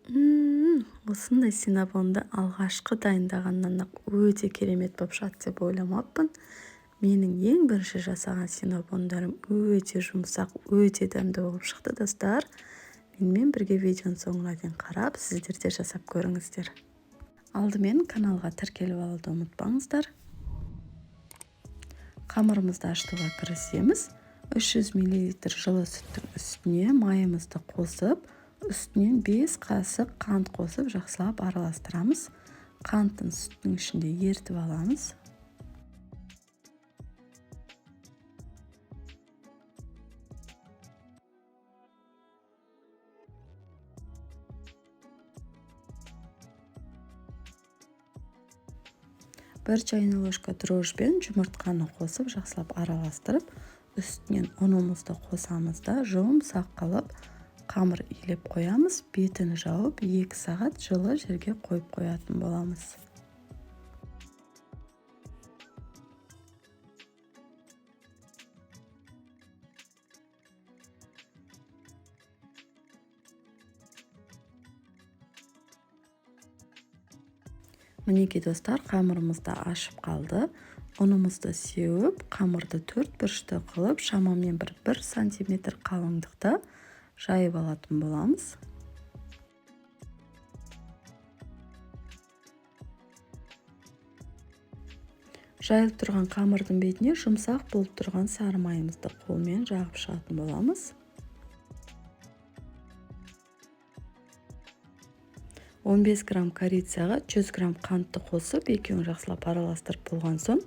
Осындай синабонды алғашқы дайындағаннан-ақ өте керемет болып шығады деп ойламаппын. Менің ең бірінші жасаған синабондарым өте жұмсақ, өте дәмді болып шықты, достар. Менімен бірге видеоның соңына дейін қарап, сіздер де жасап көріңіздер. Алдымен каналға тіркеліп алуды ұмытпаңыздар. Қамырымызды ашытуға кірісеміз. 300 мл жылы сүттің үстіне майымызды қосып, үстінен 5 қасық қант қосып жақсылап араластырамыз. Қанттың сүттің ішінде ертіп аламыз. Бір чайный ложка дрожжбен жұмыртқаны қосып жақсылап араластырып, үстінен ұнымызды қосамыз да жұмсақ қылып қамыр илеп қоямыз. Бетін жауып 2 сағат жылы жерге қойып қоятын боламыз. Мінекей достар, қамырымызды ашып қалды. Ұнымызды сеуіп, қамырды 4 бұрышты қылып, шамамен 1 сантиметр қалыңдықта жайып алатын боламыз. Жайылып тұрған қамырдың бетіне жұмсақ болып тұрған сары майымызды қолмен жағып шығатын боламыз. 15 грамм корицияға 100 грамм қантты қосып, екеуін жақсылап араластырып болған соң,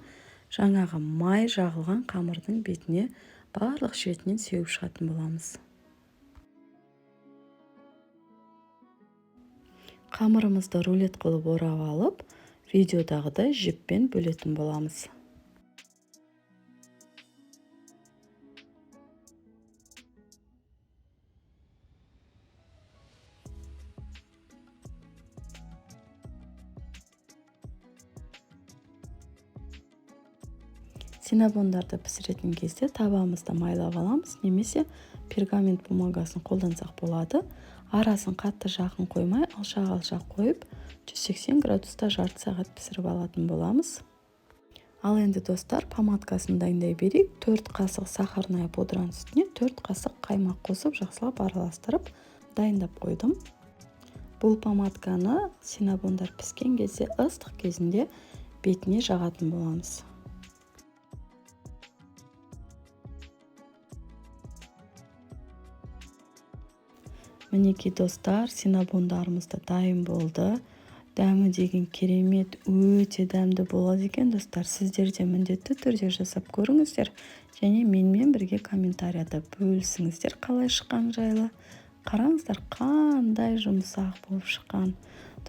жаңағы май жағылған қамырдың бетіне барлық шетінен сеуіп шығатын боламыз. Қамырымызды рулет қылып орап алып, видеодағыдай жіппен бөлетін боламыз. Синабондарды пісіретін кезде табамызды майлап аламыз, немесе пергамент бумагасын қолдансақ болады. Арасын қатты жақын қоймай, алшақ қойып, 180 градуста жарты сағат пісіріп алатын боламыз. Ал енді достар, помадкасын дайындай берейік. 4 қасық сахарная пудраның үстіне 4 қасық қаймақ қосып, жақсылап араластырып дайындап қойдым. Бұл помадканы синабондар піскен кезде ыстық кезінде бетіне жағатын боламыз. Мінекей достар, синабондарымыз да дайын болды. Дәмі деген керемет, өте дәмді болады екен, достар. Сіздер де міндетті түрде жасап көріңіздер, және менімен бірге комментарияда бөлісіңіздер қалай шыққан жайлы. Қараңыздар, қандай жұмсақ болып шыққан.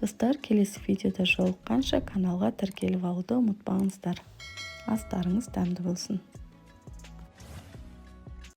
Достар, келесі видеода жолыққанша каналға тіркеліп алуды ұмытпаңыздар. Астарыңыз дәмді болсын.